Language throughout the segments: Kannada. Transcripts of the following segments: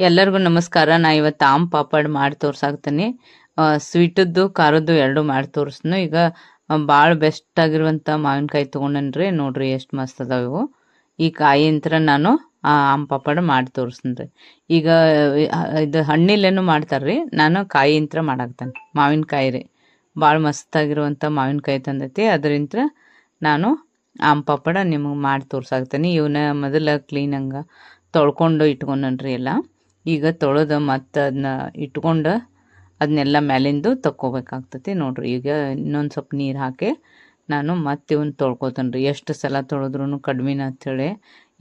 ಎಲ್ಲರಿಗೂ ನಮಸ್ಕಾರ. ನಾ ಇವತ್ತು ಆಮ್ ಪಾಪಡ್ ಮಾಡಿ ತೋರ್ಸಾಕ್ತೀನಿ. ಸ್ವೀಟದ್ದು ಖಾರದ್ದು ಎರಡು ಮಾಡಿ ತೋರಿಸ್ತೀನಿ. ಈಗ ಭಾಳ ಬೆಸ್ಟ್ ಆಗಿರುವಂಥ ಮಾವಿನಕಾಯಿ ತೊಗೊಂಡೇನ್ರಿ. ನೋಡ್ರಿ ಎಷ್ಟು ಮಸ್ತ್ ಅದಾವ ಇವು. ಈ ಕಾಯಿಂತ್ರ ನಾನು ಆಮ್ ಪಾಪಡ್ ಮಾಡಿ ತೋರಿಸ್ತೀನಿ. ಈಗ ಇದು ಹಣ್ಣಿಲೇನು ಮಾಡ್ತಾರ್ರಿ, ನಾನು ಕಾಯಿಂತ್ರ ಮಾಡಾಕ್ತೇನೆ. ಮಾವಿನಕಾಯಿ ರೀ, ಭಾಳ ಮಸ್ತಾಗಿರುವಂಥ ಮಾವಿನಕಾಯಿ ತಂದೈತಿ. ಅದರಿಂತ್ರ ನಾನು ಆಮ್ ಪಾಪಡ ನಿಮಗೆ ಮಾಡಿ ತೋರ್ಸಾಕ್ತೇನೆ. ಇವನ್ನ ಮೊದಲ ಕ್ಲೀನಂಗೆ ತೊಳ್ಕೊಂಡು ಇಟ್ಕೊಂಡ್ರಿ ಎಲ್ಲ. ಈಗ ತೊಳೆದು ಮತ್ತು ಅದನ್ನ ಇಟ್ಕೊಂಡು ಅದನ್ನೆಲ್ಲ ಮೇಲಿಂದು ತಕ್ಕೋಬೇಕಾಗ್ತೈತಿ. ನೋಡ್ರಿ, ಈಗ ಇನ್ನೊಂದು ಸ್ವಲ್ಪ ನೀರು ಹಾಕಿ ನಾನು ಮತ್ತೆ ಇವನ್ನ ತೊಳ್ಕೊತೇನೆ ರೀ. ಎಷ್ಟು ಸಲ ತೊಳೆದ್ರೂ ಕಡಿಮೆನ ಅಂಥೇಳಿ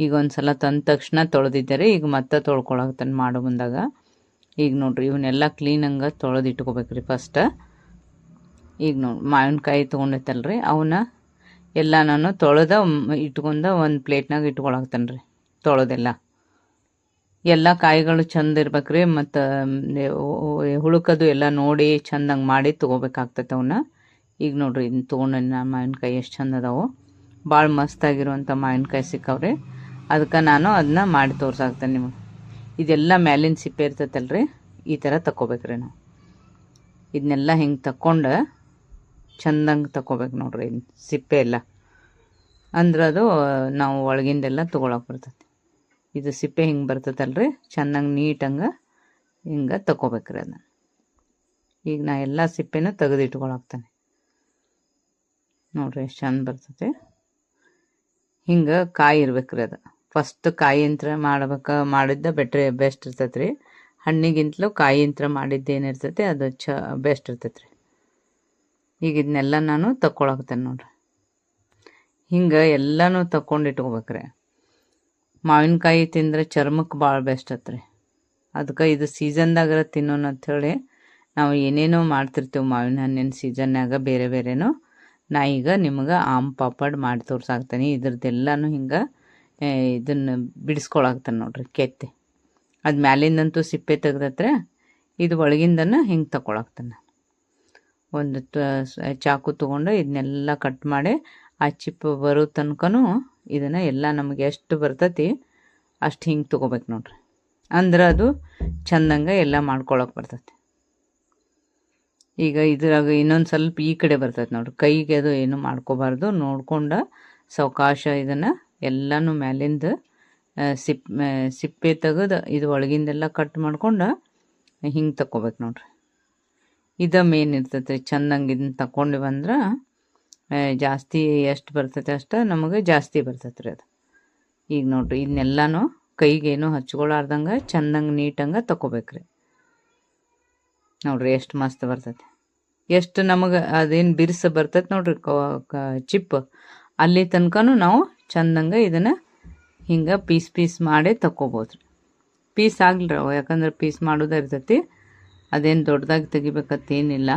ಈಗ ಒಂದು ಸಲ ತಂದ ತಕ್ಷಣ ತೊಳೆದಿದ್ದಾರೆ. ಈಗ ಮತ್ತೆ ತೊಳ್ಕೊಳಕ್ತಾನೆ ಮಾಡೋ ಬಂದಾಗ. ಈಗ ನೋಡ್ರಿ, ಇವನ್ನೆಲ್ಲ ಕ್ಲೀನಂಗೆ ತೊಳೆದು ಇಟ್ಕೋಬೇಕ್ರಿ ಫಸ್ಟ್. ಈಗ ನೋಡಿ, ಮಾವಿನಕಾಯಿ ತೊಗೊಂಡೈತಲ್ರಿ, ಅವನ್ನ ಎಲ್ಲ ನಾನು ತೊಳೆದ ಇಟ್ಕೊಂಡು ಒಂದು ಪ್ಲೇಟ್ನಾಗ ಇಟ್ಕೊಳಕ್ತಾನೆ ರೀ. ತೊಳೆದೆಲ್ಲ ಎಲ್ಲ ಕಾಯಿಗಳು ಚಂದ ಇರ್ಬೇಕ್ರಿ. ಮತ್ತು ಹುಳುಕದು ಎಲ್ಲ ನೋಡಿ ಚಂದಂಗೆ ಮಾಡಿ ತೊಗೋಬೇಕಾಗ್ತೈತೆ ಅವನ್ನ. ಈಗ ನೋಡ್ರಿ, ಇದನ್ನ ತೊಗೊಂಡು ನಾನು ಮಾವಿನಕಾಯಿ ಎಷ್ಟು ಚಂದ ಅದಾವು. ಭಾಳ ಮಸ್ತಾಗಿರುವಂಥ ಮಾವಿನಕಾಯಿ ಸಿಕ್ಕವ್ರಿ. ಅದಕ್ಕೆ ನಾನು ಅದನ್ನ ಮಾಡಿ ತೋರ್ಸಾಕ್ತೇನೆ ನಿಮಗೆ. ಇದೆಲ್ಲ ಮ್ಯಾಲಿನ ಸಿಪ್ಪೆ ಇರ್ತೈತಲ್ರಿ, ಈ ಥರ ತಕ್ಕೋಬೇಕ್ರಿ ನಾವು. ಇದನ್ನೆಲ್ಲ ಹಿಂಗೆ ತಕ್ಕೊಂಡು ಚಂದಂಗೆ ತಕ್ಕೋಬೇಕು ನೋಡ್ರಿ. ಇದನ್ನ ಸಿಪ್ಪೆ ಎಲ್ಲ ಅಂದ್ರೆ ಅದು ನಾವು ಒಳಗಿಂದೆಲ್ಲ ತೊಗೊಳಕ್ಕೆ ಬರ್ತೈತಿ. ಇದು ಸಿಪ್ಪೆ ಹಿಂಗೆ ಬರ್ತೈತಲ್ರಿ, ಚೆನ್ನಾಗಿ ನೀಟಂಗೆ ಹಿಂಗೆ ತಗೋಬೇಕ್ರಿ ಅದನ್ನ. ಈಗ ನಾ ಎಲ್ಲ ಸಿಪ್ಪೆನೂ ತೆಗೆದಿಟ್ಕೊಳಕ್ತಾನೆ. ನೋಡ್ರಿ ಎಷ್ಟು ಚಂದ ಬರ್ತೈತೆ. ಹಿಂಗೆ ಕಾಯಿ ಇರ್ಬೇಕ್ರಿ ಅದು. ಫಸ್ಟ್ ಕಾಯಿಂತ್ರ ಮಾಡಿದ್ದ ಬೆಸ್ಟ್ ಇರ್ತೈತೆ ರೀ. ಹಣ್ಣಿಗಿಂತಲೂ ಕಾಯಿಂತ್ರ ಮಾಡಿದ್ದೇನಿರ್ತೈತೆ ಅದು ಬೆಸ್ಟ್ ಇರ್ತೈತೆ ರೀ. ಈಗ ಇದನ್ನೆಲ್ಲ ನಾನು ತಕ್ಕೊಳಕ್ತೇನೆ ನೋಡ್ರಿ. ಹಿಂಗೆ ಎಲ್ಲನೂ ತಕ್ಕೊಂಡು ಇಟ್ಕೋಬೇಕ್ರಿ. ಮಾವಿನಕಾಯಿ ತಿಂದರೆ ಚರ್ಮಕ್ಕೆ ಭಾಳ ಬೆಸ್ಟ್ ಆತ್ರಿ. ಅದಕ್ಕೆ ಇದು ಸೀಸನ್ದಾಗರ ತಿನ್ನೋಣ ಅಂಥೇಳಿ ನಾವು ಏನೇನೋ ಮಾಡ್ತಿರ್ತೀವಿ ಮಾವಿನ ಹಣ್ಣಿನ ಸೀಸನ್ಯಾಗ ಬೇರೆ ಬೇರೆನೋ. ನಾ ಈಗ ನಿಮಗೆ ಆಮ್ ಪಾಪಡ್ ಮಾಡಿ ತೋರ್ಸಾಕ್ತೇನೆ. ಇದ್ರದ್ದೆಲ್ಲನೂ ಹಿಂಗೆ ಇದನ್ನು ಬಿಡಿಸ್ಕೊಳಕ್ತಾನೆ ನೋಡ್ರಿ ಕೆತ್ತಿ. ಅದು ಮ್ಯಾಲಿಂದಂತೂ ಸಿಪ್ಪೆ ತೆಗ್ದತ್ರೆ, ಇದು ಒಳಗಿಂದನ ಹಿಂಗೆ ತಗೊಳಕ್ತಾನೆ. ಒಂದು ಚಾಕು ತೊಗೊಂಡು ಇದನ್ನೆಲ್ಲ ಕಟ್ ಮಾಡಿ ಆ ಚಿಪ್ಪು ಬರೋ ತನಕನೂ ಇದನ್ನು ಎಲ್ಲ ನಮಗೆ ಎಷ್ಟು ಬರ್ತೈತಿ ಅಷ್ಟು ಹಿಂಗೆ ತೊಗೋಬೇಕು ನೋಡ್ರಿ. ಅಂದ್ರೆ ಅದು ಚಂದಂಗೆ ಎಲ್ಲ ಮಾಡ್ಕೊಳಕ್ಕೆ ಬರ್ತೈತಿ. ಈಗ ಇದ್ರಾಗ ಇನ್ನೊಂದು ಸ್ವಲ್ಪ ಈ ಕಡೆ ಬರ್ತೈತೆ ನೋಡ್ರಿ. ಕೈಗೆ ಅದು ಏನು ಮಾಡ್ಕೋಬಾರ್ದು, ನೋಡ್ಕೊಂಡು ಸಾವಕಾಶ ಇದನ್ನು ಎಲ್ಲನೂ ಮ್ಯಾಲಿಂದ ಸಿಪ್ಪೆ ತೆಗೆದು ಇದು ಒಳಗಿಂದೆಲ್ಲ ಕಟ್ ಮಾಡ್ಕೊಂಡು ಹಿಂಗೆ ತಕ್ಕೋಬೇಕು ನೋಡ್ರಿ. ಇದು ಮೇನ್ ಇರ್ತೈತೆ ರೀ. ಚಂದಂಗೆ ಇದನ್ನ ತಗೊಂಡು ಬಂದ್ರೆ ಜಾಸ್ತಿ ಎಷ್ಟು ಬರ್ತೈತೆ ಅಷ್ಟು ನಮಗೆ ಜಾಸ್ತಿ ಬರ್ತೈತೆ ರೀ ಅದು. ಈಗ ನೋಡ್ರಿ, ಇದನ್ನೆಲ್ಲನೂ ಕೈಗೇನು ಹಚ್ಕೊಳಾರ್ದಂಗೆ ಚಂದಂಗೆ ನೀಟಂಗೆ ತಗೋಬೇಕ್ರಿ. ನೋಡ್ರಿ ಎಷ್ಟು ಮಸ್ತ್ ಬರ್ತೈತೆ. ಎಷ್ಟು ನಮಗೆ ಅದೇನು ಬಿರ್ಸು ಬರ್ತೈತೆ ನೋಡ್ರಿ ಚಿಪ್ಪು, ಅಲ್ಲಿ ತನಕನೂ ನಾವು ಚಂದಂಗೆ ಇದನ್ನು ಹಿಂಗೆ ಪೀಸ್ ಮಾಡಿ ತಕ್ಕೋಬೋದು. ಪೀಸ್ ಆಗ್ಲಿರಿ ಅವು, ಯಾಕಂದ್ರೆ ಪೀಸ್ ಮಾಡೋದೇ ಇರ್ತೈತಿ. ಅದೇನು ದೊಡ್ಡದಾಗಿ ತೆಗಿಬೇಕತ್ತೇನಿಲ್ಲ.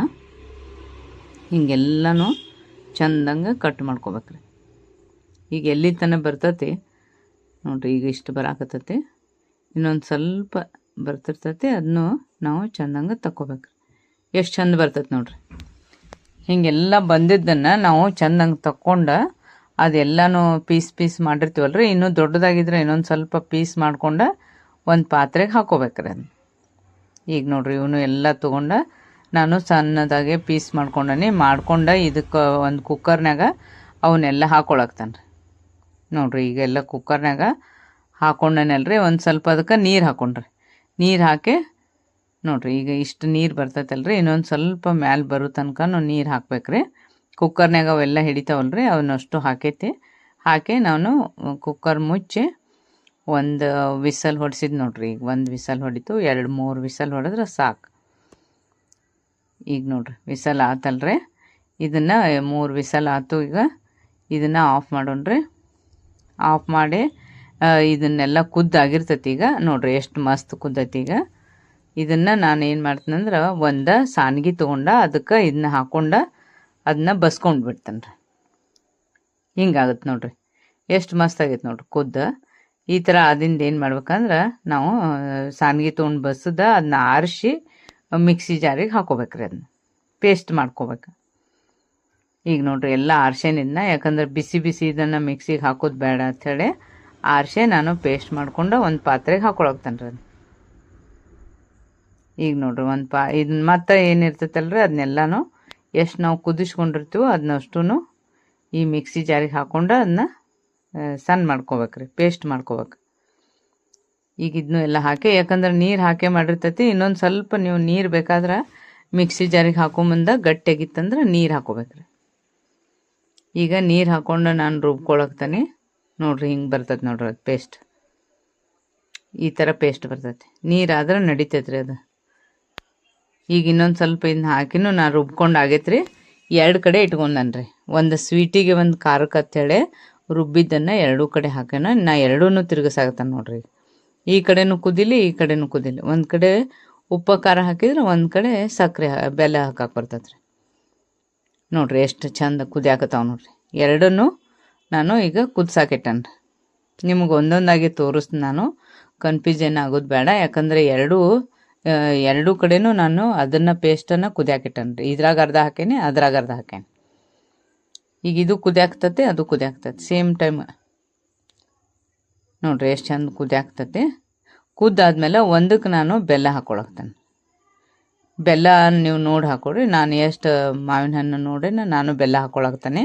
ಹಿಂಗೆಲ್ಲನೂ ಚಂದಂಗೆ ಕಟ್ ಮಾಡ್ಕೋಬೇಕ್ರಿ. ಈಗ ಎಲ್ಲಿ ತನಕ ಬರ್ತೈತಿ ನೋಡ್ರಿ, ಈಗ ಇಷ್ಟು ಬರಾಕತ್ತೈತಿ. ಇನ್ನೊಂದು ಸ್ವಲ್ಪ ಬರ್ತಿರ್ತೈತಿ, ಅದನ್ನು ನಾವು ಚಂದಂಗೆ ತಕ್ಕೋಬೇಕ್ರಿ. ಎಷ್ಟು ಚಂದ ಬರ್ತೈತಿ ನೋಡ್ರಿ. ಹಿಂಗೆಲ್ಲ ಬಂದಿದ್ದನ್ನು ನಾವು ಚಂದಂಗೆ ತಕ್ಕೊಂಡು ಅದೆಲ್ಲನೂ ಪೀಸ್ ಮಾಡಿರ್ತೀವಲ್ರಿ. ಇನ್ನೂ ದೊಡ್ಡದಾಗಿದ್ರೆ ಇನ್ನೊಂದು ಸ್ವಲ್ಪ ಪೀಸ್ ಮಾಡ್ಕೊಂಡು ಒಂದು ಪಾತ್ರೆಗೆ ಹಾಕೋಬೇಕ್ರಿ ಅದನ್ನ. ಈಗ ನೋಡ್ರಿ, ಇವನು ಎಲ್ಲ ತೊಗೊಂಡು ನಾನು ಸಣ್ಣದಾಗೆ ಪೀಸ್ ಮಾಡ್ಕೊಂಡು ಇದಕ್ಕೆ ಒಂದು ಕುಕ್ಕರ್ನಾಗ ಅವನ್ನೆಲ್ಲ ಹಾಕೊಳಕ್ತಾನೆ ರೀ. ನೋಡ್ರಿ, ಈಗೆಲ್ಲ ಕುಕ್ಕರ್ನಾಗ ಹಾಕೊಂಡನಲ್ರಿ. ಒಂದು ಸ್ವಲ್ಪ ಅದಕ್ಕೆ ನೀರು ಹಾಕೊಂಡ್ರಿ. ನೀರು ಹಾಕಿ ನೋಡ್ರಿ, ಈಗ ಇಷ್ಟು ನೀರು ಬರ್ತೈತಲ್ರಿ, ಇನ್ನೊಂದು ಸ್ವಲ್ಪ ಮ್ಯಾಲೆ ಬರೋ ತನಕ ನೀರು ಹಾಕ್ಬೇಕ್ರಿ. ಕುಕ್ಕರ್ನಾಗ ಅವೆಲ್ಲ ಹಿಡಿತಾವಲ್ರಿ, ಅವನ್ನಷ್ಟು ಹಾಕಿ ನಾನು ಕುಕ್ಕರ್ ಮುಚ್ಚಿ ಒಂದು ವಿಸಲ್ ಹೊಡಿಸಿದ್ ನೋಡ್ರಿ. ಈಗ ಒಂದು ವಿಸಲ್ ಹೊಡಿತು, 2-3 ವಿಸಲ್ ಹೊಡೆದ್ರೆ ಸಾಕು. ಈಗ ನೋಡ್ರಿ, ವಿಸಲ್ ಆತಲ್ರಿ. ಇದನ್ನು 3 ವಿಸಲ್ ಆತು. ಈಗ ಇದನ್ನು ಆಫ್ ಮಾಡೋಣ್ರಿ. ಆಫ್ ಮಾಡಿ ಇದನ್ನೆಲ್ಲ ಕುದ್ದಾಗಿರ್ತೈತಿ. ಈಗ ನೋಡ್ರಿ ಎಷ್ಟು ಮಸ್ತ್ ಕುದ್ದೈತಿ. ಈಗ ಇದನ್ನು ನಾನು ಏನು ಮಾಡ್ತೀನಂದ್ರೆ ಒಂದು ಸಾನ್ಗಿ ತೊಗೊಂಡು ಅದಕ್ಕೆ ಇದನ್ನ ಹಾಕ್ಕೊಂಡು ಅದನ್ನ ಬಸ್ಕೊಂಡು ಬಿಡ್ತೇನೆ ರೀ. ಹಿಂಗಾಗುತ್ತೆ ನೋಡ್ರಿ, ಎಷ್ಟು ಮಸ್ತ್ ಆಗೈತೆ ನೋಡ್ರಿ ಕುದ್ದ. ಈ ಥರ ಆದಿಂದ ಏನು ಮಾಡ್ಬೇಕಂದ್ರೆ ನಾವು ಸಾನ್ಗಿ ತೊಗೊಂಡು ಬಸ್ಸದ ಅದನ್ನ ಆರಿಸಿ ಮಿಕ್ಸಿ ಜಾರಿಗೆ ಹಾಕೋಬೇಕ್ರಿ. ಅದನ್ನ ಪೇಸ್ಟ್ ಮಾಡ್ಕೋಬೇಕು. ಈಗ ನೋಡ್ರಿ, ಎಲ್ಲ ಆರ್ಸೇನಿದ್ನ, ಯಾಕಂದ್ರೆ ಬಿಸಿ ಇದನ್ನು ಮಿಕ್ಸಿಗೆ ಹಾಕೋದು ಬೇಡ ಅಂಥೇಳಿ ಆರ್ಸೆ ನಾನು ಪೇಸ್ಟ್ ಮಾಡ್ಕೊಂಡು ಒಂದು ಪಾತ್ರೆಗೆ ಹಾಕೊಳಕ್ತಾನೆ ರೀ. ಈಗ ನೋಡ್ರಿ ಇದನ್ನ ಮತ್ತೆ ಏನಿರ್ತೈತಲ್ರಿ ಅದನ್ನೆಲ್ಲನೂ ಎಷ್ಟು ನಾವು ಕುದಿಸ್ಕೊಂಡಿರ್ತೀವೋ ಅದನ್ನಷ್ಟು ಈ ಮಿಕ್ಸಿ ಜಾರಿಗೆ ಹಾಕ್ಕೊಂಡು ಅದನ್ನ ಸಣ್ಣ ಮಾಡ್ಕೋಬೇಕ್ರಿ, ಪೇಸ್ಟ್ ಮಾಡ್ಕೋಬೇಕು. ಈಗ ಇದನ್ನು ಎಲ್ಲ ಹಾಕಿ, ಯಾಕಂದ್ರೆ ನೀರು ಹಾಕೇ ಮಾಡಿರ್ತೈತಿ. ಇನ್ನೊಂದು ಸ್ವಲ್ಪ ನೀವು ನೀರು ಬೇಕಾದ್ರೆ ಮಿಕ್ಸಿ ಜಾರಿಗೆ ಹಾಕೊಂಬಂದ ಗಟ್ಟಿಯಾಗಿತ್ತಂದ್ರೆ ನೀರು ಹಾಕೋಬೇಕ್ರಿ. ಈಗ ನೀರು ಹಾಕ್ಕೊಂಡು ನಾನು ರುಬ್ಕೊಳಕ್ತಾನೆ. ನೋಡ್ರಿ ಹಿಂಗೆ ಬರ್ತೈತೆ ನೋಡ್ರಿ ಅದು ಪೇಸ್ಟ್, ಈ ಥರ ಪೇಸ್ಟ್ ಬರ್ತೈತಿ. ನೀರಾದ್ರೆ ನಡಿತೈತ್ರಿ ಅದು. ಈಗ ಇನ್ನೊಂದು ಸ್ವಲ್ಪ ಇದನ್ನ ಹಾಕಿನೂ ನಾನು ರುಬ್ಕೊಂಡು ಆಗೈತ್ರಿ. 2 ಕಡೆ ಇಟ್ಕೊಂಡನ್ರಿ, ಒಂದು ಸ್ವೀಟಿಗೆ ಒಂದು ಖಾರಕ್ಕೆ ಅಂತೇಳಿ ರುಬ್ಬಿದ್ದನ್ನು 2 ಕಡೆ ಹಾಕೋಣ. ನಾ ಎರಡೂ ತಿರುಗಿಸಾಗತ್ತಾನೆ ನೋಡ್ರಿ. ಈ ಕಡೆನೂ ಕುದಿಲಿ, ಈ ಕಡೆನೂ ಕುದಿಲಿ. ಒಂದು ಕಡೆ ಉಪ್ಪು ಖಾರ ಹಾಕಿದ್ರೆ ಒಂದು ಕಡೆ ಸಕ್ಕರೆ ಬೆಲ್ಲ ಹಾಕಕ್ಕೆ ಬರ್ತೈತ್ರಿ. ನೋಡ್ರಿ ಎಷ್ಟು ಚಂದ ಕುದಿಯಾಕತ್ತಾವ ನೋಡ್ರಿ. ಎರಡನ್ನೂ ನಾನು ಈಗ ಕುದಿಸಾಕಿಟ್ಟನ್ರಿ. ನಿಮಗೆ ಒಂದೊಂದಾಗಿ ತೋರಿಸ್ತೀನಿ ನಾನು, ಕನ್ಫ್ಯೂಷನ್ ಆಗೋದು ಬೇಡ. ಯಾಕಂದರೆ ಎರಡೂ ಕಡೆನೂ ನಾನು ಅದನ್ನು ಪೇಸ್ಟನ್ನು ಕುದಿಯಾಕಿಟ್ಟನ್ರಿ. ಇದ್ರಾಗ ಅರ್ಧ ಹಾಕೇನಿ, ಅದ್ರಾಗ ಅರ್ಧ ಹಾಕೇನಿ. ಈಗ ಇದು ಕುದಿಯಾಕ್ತತೆ, ಅದು ಕುದಿಯಾಕ್ತತೆ ಸೇಮ್ ಟೈಮ್. ನೋಡ್ರಿ ಎಷ್ಟು ಚಂದ ಕುದಿಯಾಕ್ತತೆ. ಕುದ್ದಾದ್ಮೇಲೆ ಒಂದಕ್ಕೆ ನಾನು ಬೆಲ್ಲ ಹಾಕ್ಕೊಳಕ್ತೇನೆ. ಬೆಲ್ಲ ನೀವು ನೋಡಿ ಹಾಕೊಡ್ರಿ. ನಾನು ಎಷ್ಟು ಮಾವಿನ ಹಣ್ಣು ನೋಡಿ ನಾನು ಬೆಲ್ಲ ಹಾಕ್ಕೊಳಕ್ತಾನೆ.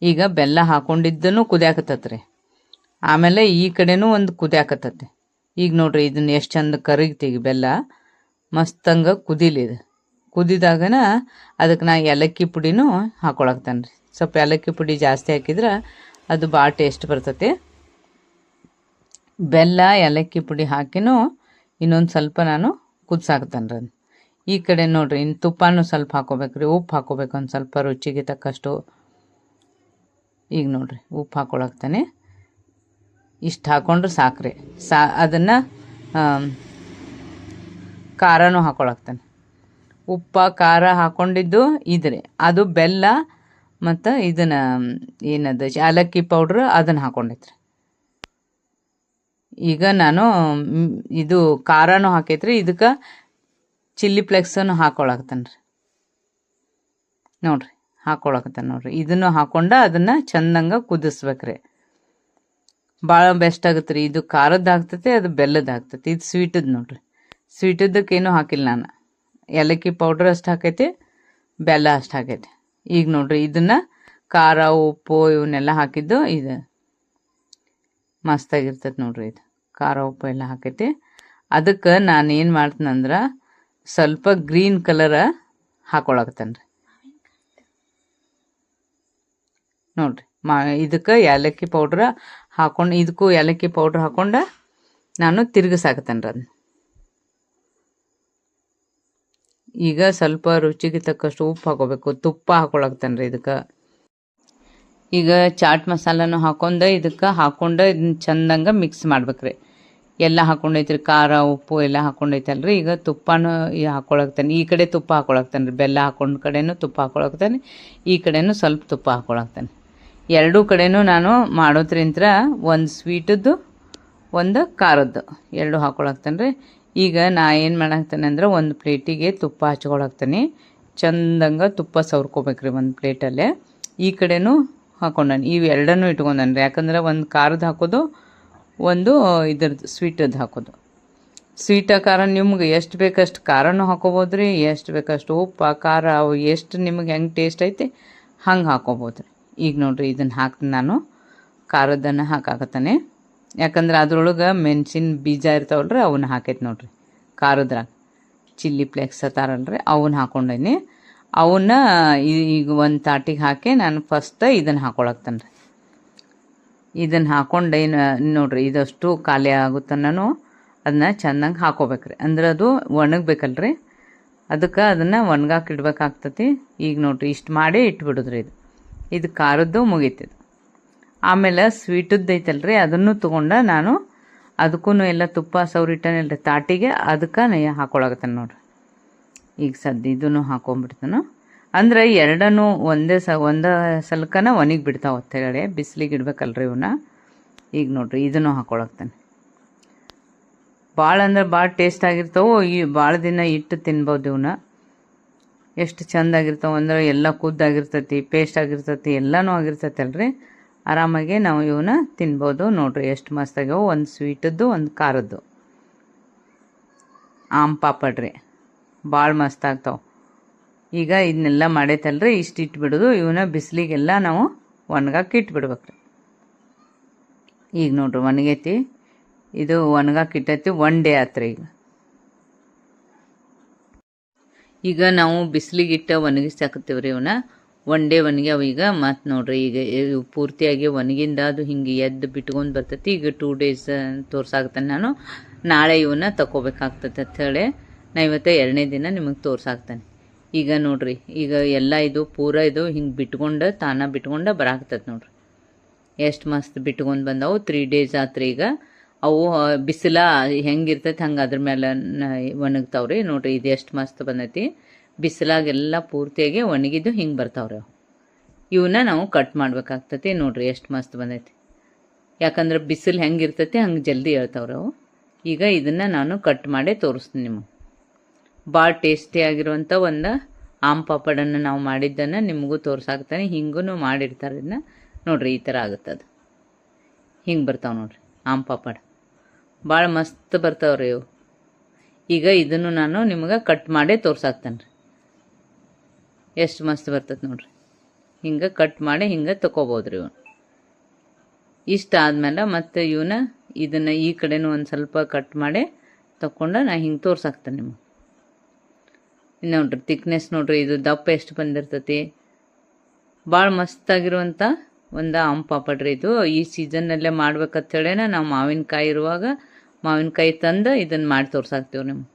ಈಗ ಬೆಲ್ಲ ಹಾಕೊಂಡಿದ್ದನು ಕುದಿಯಾಕತ್ತತ್ರಿ. ಆಮೇಲೆ ಈ ಕಡೆನೂ ಒಂದು ಕುದಿಯಾಕತ್ತತೆ. ಈಗ ನೋಡ್ರಿ ಇದನ್ನ ಎಷ್ಟು ಚಂದ ಕರಗ್ತೀಗ ಬೆಲ್ಲ ಮಸ್ತಂಗ ಕುದಿಲಿ. ಇದು ಕುದಿದಾಗನ ಅದಕ್ಕೆ ನಾ ಏಲಕ್ಕಿ ಪುಡಿನೂ ಹಾಕ್ಕೊಳಕ್ತಾನೆ ರೀ. ಸ್ವಲ್ಪ ಏಲಕ್ಕಿ ಪುಡಿ ಜಾಸ್ತಿ ಹಾಕಿದ್ರೆ ಅದು ಭಾಳ ಟೇಸ್ಟ್ ಬರ್ತೈತಿ. ಬೆಲ್ಲ ಏಲಕ್ಕಿ ಪುಡಿ ಹಾಕಿನೂ ಇನ್ನೊಂದು ಸ್ವಲ್ಪ ನಾನು ಕುದಿಸಾಕ್ತಾನೆ ರೀ. ಈ ಕಡೆ ನೋಡ್ರಿ ಇನ್ನು ತುಪ್ಪನೂ ಸ್ವಲ್ಪ ಹಾಕೋಬೇಕ್ರಿ, ಉಪ್ಪು ಹಾಕೋಬೇಕು ಒಂದು ಸ್ವಲ್ಪ ರುಚಿಗೆ ತಕ್ಕಷ್ಟು. ಈಗ ನೋಡ್ರಿ ಉಪ್ಪು ಹಾಕ್ಕೊಳಕ್ತಾನೆ. ಇಷ್ಟು ಹಾಕ್ಕೊಂಡ್ರೆ ಸಾಕ್ರಿ. ಅದನ್ನು ಖಾರನೂ ಹಾಕ್ಕೊಳಕ್ತಾನೆ. ಉಪ್ಪು ಖಾರ ಹಾಕ್ಕೊಂಡಿದ್ದು ಇದ್ರೆ ಅದು ಬೆಲ್ಲ ಮತ್ತು ಇದನ್ನು ಏನದು ಏಲಕ್ಕಿ ಪೌಡ್ರ್ ಅದನ್ನು ಹಾಕ್ಕೊಂಡೈತ್ರಿ. ಈಗ ನಾನು ಇದು ಖಾರನೂ ಹಾಕೈತ್ರಿ. ಇದಕ್ಕೆ ಚಿಲ್ಲಿ ಫ್ಲೇಕ್ಸನ್ನು ಹಾಕ್ಕೊಳಕ್ತಾನೆ ರೀ. ನೋಡ್ರಿ ಹಾಕ್ಕೊಳಕತ್ತಾನೆ ನೋಡ್ರಿ. ಇದನ್ನು ಹಾಕ್ಕೊಂಡು ಅದನ್ನು ಚಂದಂಗೆ ಕುದಿಸ್ಬೇಕ್ರಿ. ಭಾಳ ಬೆಸ್ಟ್ ಆಗುತ್ತೆ ರೀ. ಇದು ಖಾರದ್ದು ಆಗ್ತೈತಿ, ಅದು ಬೆಲ್ಲದ ಆಗ್ತೈತಿ. ಇದು ಸ್ವೀಟದ್ದು ನೋಡ್ರಿ. ಸ್ವೀಟದ್ದಕ್ಕೇನು ಹಾಕಿಲ್ಲ ನಾನು. ಏಲಕ್ಕಿ ಪೌಡ್ರ್ ಅಷ್ಟು ಹಾಕೈತಿ, ಬೆಲ್ಲ ಅಷ್ಟು ಹಾಕೈತಿ. ಈಗ ನೋಡ್ರಿ ಇದನ್ನು ಖಾರ ಉಪ್ಪು ಇವನ್ನೆಲ್ಲ ಹಾಕಿದ್ದು ಇದು ಮಸ್ತಾಗಿರ್ತೈತಿ ನೋಡ್ರಿ. ಇದು ಖಾರ ಉಪ್ಪು ಎಲ್ಲ ಹಾಕೈತಿ. ಅದಕ್ಕೆ ನಾನು ಏನು ಮಾಡ್ತೀನಂದ್ರೆ ಸ್ವಲ್ಪ ಗ್ರೀನ್ ಕಲರ ಹಾಕ್ಕೊಳಕತ್ತೇನೆ ರೀ. ನೋಡ್ರಿ ಇದಕ್ಕೆ ಏಲಕ್ಕಿ ಪೌಡ್ರ್ ಹಾಕ್ಕೊಂಡು, ಇದಕ್ಕೂ ಏಲಕ್ಕಿ ಪೌಡ್ರ್ ಹಾಕ್ಕೊಂಡು ನಾನು ತಿರುಗಿಸಾಕತ್ತೇನೆ ರೀ ಅದನ್ನ. ಈಗ ಸ್ವಲ್ಪ ರುಚಿಗೆ ತಕ್ಕಷ್ಟು ಉಪ್ಪು ಹಾಕೋಬೇಕು, ತುಪ್ಪ ಹಾಕ್ಕೊಳಕ್ತಾನೆ ರೀ ಇದಕ್ಕೆ. ಈಗ ಚಾಟ್ ಮಸಾಲನೂ ಹಾಕೊಂಡು ಇದಕ್ಕೆ ಹಾಕ್ಕೊಂಡು ಇದನ್ನ ಚಂದಂಗೆ ಮಿಕ್ಸ್ ಮಾಡ್ಬೇಕ್ರಿ. ಎಲ್ಲ ಹಾಕ್ಕೊಂಡೈತ್ರಿ, ಖಾರ ಉಪ್ಪು ಎಲ್ಲ ಹಾಕ್ಕೊಂಡೈತಲ್ರಿ. ಈಗ ತುಪ್ಪನೂ ಹಾಕ್ಕೊಳಕ್ತಾನೆ. ಈ ಕಡೆ ತುಪ್ಪ ಹಾಕ್ಕೊಳಕ್ತಾನೆ ರೀ. ಬೆಲ್ಲ ಹಾಕೊಂಡ ಕಡೆನೂ ತುಪ್ಪ ಹಾಕ್ಕೊಳಕ್ತಾನೆ, ಈ ಕಡೆನೂ ಸ್ವಲ್ಪ ತುಪ್ಪ ಹಾಕ್ಕೊಳಕ್ತಾನೆ. ಎರಡೂ ಕಡೆನೂ ನಾನು ಮಾಡೋದ್ರಿಂತ ಒಂದು ಸ್ವೀಟದ್ದು ಒಂದು ಖಾರದ್ದು ಎರಡು ಹಾಕ್ಕೊಳಕ್ತಾನೆ ರೀ. ಈಗ ನಾ ಏನು ಮಾಡಾಕ್ತಾನೆ ಅಂದ್ರೆ ಒಂದು ಪ್ಲೇಟಿಗೆ ತುಪ್ಪ ಹಚ್ಕೊಳಕ್ತಾನೆ. ಚಂದಂಗೆ ತುಪ್ಪ ಸವ್ರ್ಕೋಬೇಕ್ರಿ ಒಂದು ಪ್ಲೇಟಲ್ಲೇ. ಈ ಕಡೆನೂ ಹಾಕ್ಕೊಂಡಾನೆ. ಇವು ಎರಡನ್ನೂ ಇಟ್ಕೊಂಡಾನೆ ರೀ. ಯಾಕಂದ್ರೆ ಒಂದು ಖಾರದ್ದು ಹಾಕೋದು, ಒಂದು ಇದ್ರದ್ದು ಸ್ವೀಟದ್ದು ಹಾಕೋದು. ಸ್ವೀಟ ಖಾರ ನಿಮ್ಗೆ ಎಷ್ಟು ಬೇಕಷ್ಟು ಖಾರನೂ ಹಾಕೋಬೋದು ರೀ, ಎಷ್ಟು ಬೇಕಷ್ಟು ಉಪ್ಪು ಖಾರ ಅವು ಎಷ್ಟು ನಿಮ್ಗೆ ಹೆಂಗೆ ಟೇಸ್ಟ್ ಐತಿ ಹಂಗೆ ಹಾಕೋಬೋದು ರೀ. ಈಗ ನೋಡಿರಿ ಇದನ್ನು ಹಾಕ್ತೀನಿ ನಾನು. ಖಾರದನ್ನು ಹಾಕಾಕತ್ತಾನೆ. ಯಾಕಂದ್ರೆ ಅದ್ರೊಳಗೆ ಮೆಣಸಿನ ಬೀಜ ಇರ್ತಾವಲ್ರಿ, ಅವನ್ನ ಹಾಕೈತೆ ನೋಡ್ರಿ. ಖಾರದ್ರಾಗ ಚಿಲ್ಲಿ ಫ್ಲೇಕ್ಸ್ ಅತ್ತಾರಲ್ರಿ, ಅವನ್ನ ಹಾಕ್ಕೊಂಡೇನಿ. ಅವನ್ನ ಈಗ ಒಂದು ತಾಟಿಗೆ ಹಾಕಿ ನಾನು ಫಸ್ಟ್ ಇದನ್ನು ಹಾಕ್ಕೊಳಕ್ತಾನೆ ರೀ. ಇದನ್ನು ಹಾಕ್ಕೊಂಡೇನು ನೋಡ್ರಿ, ಇದಷ್ಟು ಖಾಲಿ ಆಗುತ್ತೆ ನಾನು ಅದನ್ನ ಚೆನ್ನಾಗಿ ಹಾಕೋಬೇಕ್ರಿ. ಅಂದ್ರೆ ಅದು ಒಣಗಬೇಕಲ್ರಿ, ಅದಕ್ಕೆ ಅದನ್ನು ಒಣಗಾಕಿ ಇಡ್ಬೇಕಾಗ್ತತಿ. ಈಗ ನೋಡ್ರಿ ಇಷ್ಟು ಮಾಡಿ ಇಟ್ಬಿಡುದ್ರಿ. ಇದು ಖಾರದ್ದು ಮುಗೀತಿದ್ದು. ಆಮೇಲೆ ಸ್ವೀಟದ್ದು ಐತಲ್ರಿ, ಅದನ್ನು ತೊಗೊಂಡು ನಾನು ಅದಕ್ಕೂ ಎಲ್ಲ ತುಪ್ಪ ಸವ್ರಿಟ್ಟನಲ್ರಿ ತಾಟಿಗೆ, ಅದಕ್ಕೆ ಹಾಕ್ಕೊಳಕತ್ತಾನೆ ನೋಡ್ರಿ. ಈಗ ಸದ್ಯ ಇದನ್ನು ಹಾಕೊಂಡ್ಬಿಡ್ತಾನೆ. ಅಂದ್ರೆ ಎರಡನ್ನೂ ಒಂದೇ ಸಲಕನ ಒಣಗಿ ಬಿಡ್ತಾವೆ ಹೊತ್ತಗಡೆ, ಬಿಸಿಲಿಗೆ ಇಡ್ಬೇಕಲ್ರಿ ಇವನ್ನ. ಈಗ ನೋಡ್ರಿ ಇದನ್ನು ಹಾಕ್ಕೊಳಕ್ತಾನೆ. ಭಾಳ ಅಂದ್ರೆ ಭಾಳ ಟೇಸ್ಟ್ ಆಗಿರ್ತಾವೆ. ಈ ಭಾಳ ದಿನ ಇಟ್ಟು ತಿನ್ಬೋದು ಇವನ್ನ. ಎಷ್ಟು ಚೆಂದಾಗಿರ್ತಾವೆ ಅಂದ್ರೆ ಎಲ್ಲ ಕುದ್ದಾಗಿರ್ತೈತಿ, ಪೇಸ್ಟ್ ಆಗಿರ್ತೈತಿ, ಎಲ್ಲನೂ ಆಗಿರ್ತೈತಿ ಅಲ್ರಿ. ಆರಾಮಾಗಿ ನಾವು ಇವನ್ನ ತಿನ್ಬೋದು. ನೋಡ್ರಿ ಎಷ್ಟು ಮಸ್ತಾಗ್ಯಾವ. ಒಂದು ಸ್ವೀಟದ್ದು ಒಂದು ಖಾರದ್ದು. ಆಮ್ ಪಾಪಡ್ ರೀ, ಭಾಳ ಮಸ್ತ್ ಆಗ್ತಾವೆ. ಈಗ ಇದನ್ನೆಲ್ಲ ಮಾಡೈತಲ್ರಿ, ಇಷ್ಟು ಇಟ್ಬಿಡೋದು. ಇವನ್ನ ಬಿಸಿಲಿಗೆಲ್ಲ ನಾವು ಒಣಗಾಕಿ ಇಟ್ಬಿಡ್ಬೇಕ್ರಿ. ಈಗ ನೋಡ್ರಿ ಒಣಗೈತಿ, ಇದು ಒಣಗಾಕಿ ಇಟ್ಟೈತಿ. 1 ಡೇ ಆತ್ರಿ. ಈಗ ನಾವು ಬಿಸಿಲಿಗೆ ಇಟ್ಟು ಒಣಗಿಸಾಕತ್ತೀವ್ರಿ ಇವನ್ನ. 1 ಡೇ ಒಣಗ್ಯಾವ. ಈಗ ಮತ್ತು ನೋಡ್ರಿ, ಈಗ ಇವು ಪೂರ್ತಿಯಾಗಿ ಒಣಗಿಂದ ಅದು ಹಿಂಗೆ ಎದ್ದು ಬಿಟ್ಕೊಂಡು ಬರ್ತೈತಿ. ಈಗ 2 ಡೇಸ್ ತೋರ್ಸಾಕ್ತಾನೆ ನಾನು. ನಾಳೆ ಇವನ್ನ ತಗೋಬೇಕಾಗ್ತೈತೆ ಅಂತ ಹೇಳಿ ನಾ ಇವತ್ತು 2ನೇ ದಿನ ನಿಮಗೆ ತೋರ್ಸಾಕ್ತಾನೆ. ಈಗ ನೋಡ್ರಿ, ಈಗ ಎಲ್ಲ ಇದು ಪೂರ ಇದು ಹಿಂಗೆ ಬಿಟ್ಕೊಂಡು ತಾನ ಬಿಟ್ಕೊಂಡು ಬರಾಕ್ತೈತೆ ನೋಡ್ರಿ. ಎಷ್ಟು ಮಸ್ತ್ ಬಿಟ್ಕೊಂಡು ಬಂದವು. 3 ಡೇಸ್ ಆತ್ರಿ. ಈಗ ಅವು ಬಿಸಿಲ ಹೆಂಗಿರ್ತೈತೆ ಹಂಗೆ ಅದ್ರ ಮೇಲೆ ಒಣಗ್ತಾವ್ರಿ. ನೋಡ್ರಿ, ಇದು ಎಷ್ಟು ಮಸ್ತ್ ಬಂದೈತಿ. ಬಿಸಿಲಾಗೆಲ್ಲ ಪೂರ್ತಿಯಾಗಿ ಒಣಗಿದ್ದು ಹಿಂಗೆ ಬರ್ತಾವ್ರಿ ಅವು. ಇವನ್ನ ನಾವು ಕಟ್ ಮಾಡ್ಬೇಕಾಗ್ತೈತಿ. ನೋಡ್ರಿ ಎಷ್ಟು ಮಸ್ತ್ ಬಂದೈತಿ. ಯಾಕಂದ್ರೆ ಬಿಸಿಲು ಹೆಂಗಿರ್ತೈತಿ ಹಂಗೆ ಜಲ್ದಿ ಹೇಳ್ತಾವ್ರಿ ಅವು. ಈಗ ಇದನ್ನು ನಾನು ಕಟ್ ಮಾಡಿ ತೋರಿಸ್ತೀನಿ ನಿಮಗೆ. ಭಾಳ ಟೇಸ್ಟಿಯಾಗಿರುವಂಥ ಒಂದು ಆಮ್ ಪಾಪಡನ್ನು ನಾವು ಮಾಡಿದ್ದನ್ನು ನಿಮಗೂ ತೋರ್ಸಾಕ್ತಾನೆ. ಹಿಂಗೂ ಮಾಡಿರ್ತಾರೆ ಇದನ್ನ. ನೋಡ್ರಿ, ಈ ಥರ ಆಗುತ್ತದು. ಹಿಂಗೆ ಬರ್ತಾವೆ ನೋಡ್ರಿ ಆಮ್ ಪಾಪಡ. ಭಾಳ ಮಸ್ತ್ ಬರ್ತಾವ್ರಿ ಇವು. ಈಗ ಇದನ್ನು ನಾನು ನಿಮಗೆ ಕಟ್ ಮಾಡಿ ತೋರ್ಸಾಕ್ತಾನೆ ರೀ. ಎಷ್ಟು ಮಸ್ತ್ ಬರ್ತದೆ ನೋಡ್ರಿ. ಹಿಂಗೆ ಕಟ್ ಮಾಡಿ ಹಿಂಗೆ ತಗೋಬೋದ್ರಿ ಇವನು. ಇಷ್ಟ ಆದಮೇಲೆ ಮತ್ತು ಇವನ್ನ ಇದನ್ನು ಈ ಕಡೆನೂ ಒಂದು ಸ್ವಲ್ಪ ಕಟ್ ಮಾಡಿ ತಗೊಂಡು ನಾ ಹಿಂಗೆ ತೋರ್ಸಾಕ್ತಾನೆ ನಿಮಗೆ. ನೋಡ್ರಿ ತಿಕ್ನೆಸ್ ನೋಡ್ರಿ, ಇದು ದಪ್ಪ ಎಷ್ಟು ಬಂದಿರ್ತೈತಿ. ಭಾಳ ಮಸ್ತಾಗಿರುವಂಥ ಒಂದು ಆಮ್ ಪಾಪಡ್ರಿ ಇದು. ಈ ಸೀಸನ್ನಲ್ಲೇ ಮಾಡ್ಬೇಕಂತೇಳಿ ನಾವು ಮಾವಿನಕಾಯಿ ಇರುವಾಗ ಮಾವಿನಕಾಯಿ ತಂದು ಇದನ್ನು ಮಾಡಿ ತೋರ್ಸಾಕ್ತೀವಿ ನಿಮ್ಗೆ.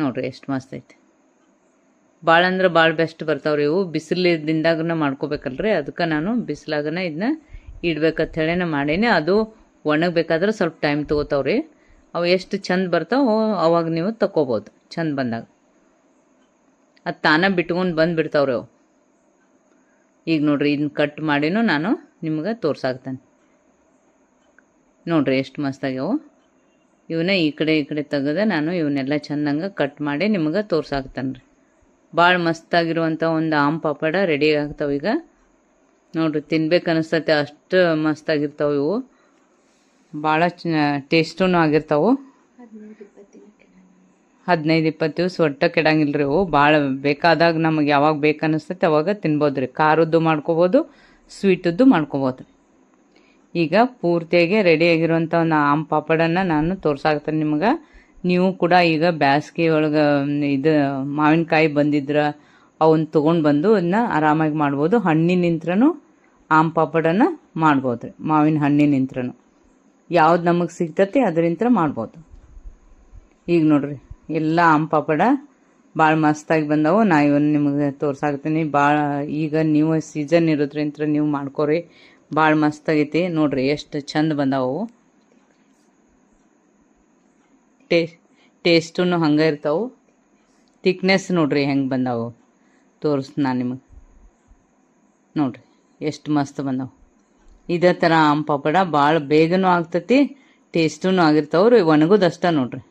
ನೋಡ್ರಿ ಎಷ್ಟು ಮಸ್ತ್ ಐತಿ. ಭಾಳ ಅಂದ್ರೆ ಭಾಳ ಬೆಸ್ಟ್ ಬರ್ತಾವ್ರಿ ಇವು. ಬಿಸಿಲಿದಿಂದಾಗನ ಮಾಡ್ಕೋಬೇಕಲ್ರಿ, ಅದಕ್ಕೆ ನಾನು ಬಿಸಿಲಾಗನ ಇದನ್ನ ಇಡ್ಬೇಕಂತೇಳಿ ಮಾಡೀನಿ. ಅದು ಒಣಗಬೇಕಾದ್ರೆ ಸ್ವಲ್ಪ ಟೈಮ್ ತೊಗೋತಾವ್ರಿ. ಅವು ಎಷ್ಟು ಚಂದ ಬರ್ತಾವೆ ಅವಾಗ ನೀವು ತಗೋಬೋದು. ಚಂದ ಬಂದಾಗ ಅದು ತಾನೇ ಬಿಟ್ಕೊಂಡು ಬಂದುಬಿಡ್ತಾವ್ರಿ ಅವು. ಈಗ ನೋಡ್ರಿ, ಇದನ್ನ ಕಟ್ ಮಾಡಿನೂ ನಾನು ನಿಮ್ಗೆ ತೋರ್ಸಾಕ್ತಾನೆ. ನೋಡ್ರಿ ಎಷ್ಟು ಮಸ್ತಾಗ್ಯಾವು. ಇವನ್ನ ಈ ಕಡೆ ತೆಗೆದು ನಾನು ಇವನ್ನೆಲ್ಲ ಚೆಂದಂಗೆ ಕಟ್ ಮಾಡಿ ನಿಮ್ಗೆ ತೋರ್ಸಾಕ್ತಾನೆ ರೀ. ಭಾಳ ಮಸ್ತಾಗಿರುವಂಥ ಒಂದು ಆಮ್ ಪಾಪಡ ರೆಡಿ ಆಗ್ತಾವೆ ಈಗ. ನೋಡ್ರಿ, ತಿನ್ಬೇಕು ಅನಿಸ್ತೈತೆ, ಅಷ್ಟು ಮಸ್ತಾಗಿರ್ತಾವೆ ಇವು. ಭಾಳ ಟೇಸ್ಟೂ ಆಗಿರ್ತಾವೆ. 15-20 ದಿವಸ ಒಟ್ಟು ಕೆಡಂಗಿಲ್ಲ ರೀ ಇವು. ಭಾಳ ಬೇಕಾದಾಗ ನಮಗೆ ಯಾವಾಗ ಬೇಕು ಅನಿಸ್ತೈತೆ ಅವಾಗ ತಿನ್ಬೋದು ರೀ. ಖಾರದ್ದು ಮಾಡ್ಕೋಬೋದು, ಸ್ವೀಟದ್ದು ಮಾಡ್ಕೋಬೋದು ರೀ. ಈಗ ಪೂರ್ತಿಯಾಗಿ ರೆಡಿಯಾಗಿರುವಂಥ ಒಂದು ಆಮ್ ಪಾಪಡನ್ನು ನಾನು ತೋರ್ಸಾಕ್ತೇನೆ ನಿಮ್ಗೆ. ನೀವು ಕೂಡ ಈಗ ಬ್ಯಾಸ್ಗೆ ಒಳಗೆ ಇದು ಮಾವಿನಕಾಯಿ ಬಂದಿದ್ರೆ ಅವನ್ನ ತೊಗೊಂಡು ಬಂದು ಅದನ್ನ ಆರಾಮಾಗಿ ಮಾಡ್ಬೋದು. ಹಣ್ಣಿನಿಂತ್ರನೂ ಆಮ್ ಪಾಪಡನ್ನು ಮಾಡ್ಬೋದು ರೀ. ಮಾವಿನ ಹಣ್ಣಿನಿಂತ್ರನೂ ಯಾವ್ದು ನಮಗೆ ಸಿಗ್ತೈತಿ ಅದರಿಂತ್ರ ಮಾಡ್ಬೋದು. ಈಗ ನೋಡ್ರಿ, ಎಲ್ಲ ಆಮ್ ಪಾಪಡ ಭಾಳ ಮಸ್ತಾಗಿ ಬಂದವು. ನಾ ಇವನ್ನ ನಿಮಗೆ ತೋರ್ಸಾಕ್ತೀನಿ. ಭಾಳ ಈಗ ನೀವು ಸೀಸನ್ ಇರೋದ್ರಿಂತ ನೀವು ಮಾಡ್ಕೊರಿ. ಭಾಳ ಮಸ್ತಾಗೈತಿ. ನೋಡ್ರಿ ಎಷ್ಟು ಚಂದ ಬಂದಾವು. ಟೇಸ್ಟೂ ಹಂಗೆ ಇರ್ತಾವೆ. ತಿಕ್ನೆಸ್ ನೋಡ್ರಿ ಹೆಂಗೆ ಬಂದಾವು ತೋರಿಸ್ತೀನಿ ನಾನು ನಿಮಗೆ. ನೋಡ್ರಿ ಎಷ್ಟು ಮಸ್ತ್ ಬಂದಾವು. ಇದೇ ಥರ ಆಮ್ ಪಾಪಡ ಭಾಳ ಬೇಗನೂ ಆಗ್ತೈತಿ, ಟೇಸ್ಟೂ ಆಗಿರ್ತಾವ್ರಿ. ಒಣಗೋದಷ್ಟ ನೋಡ್ರಿ.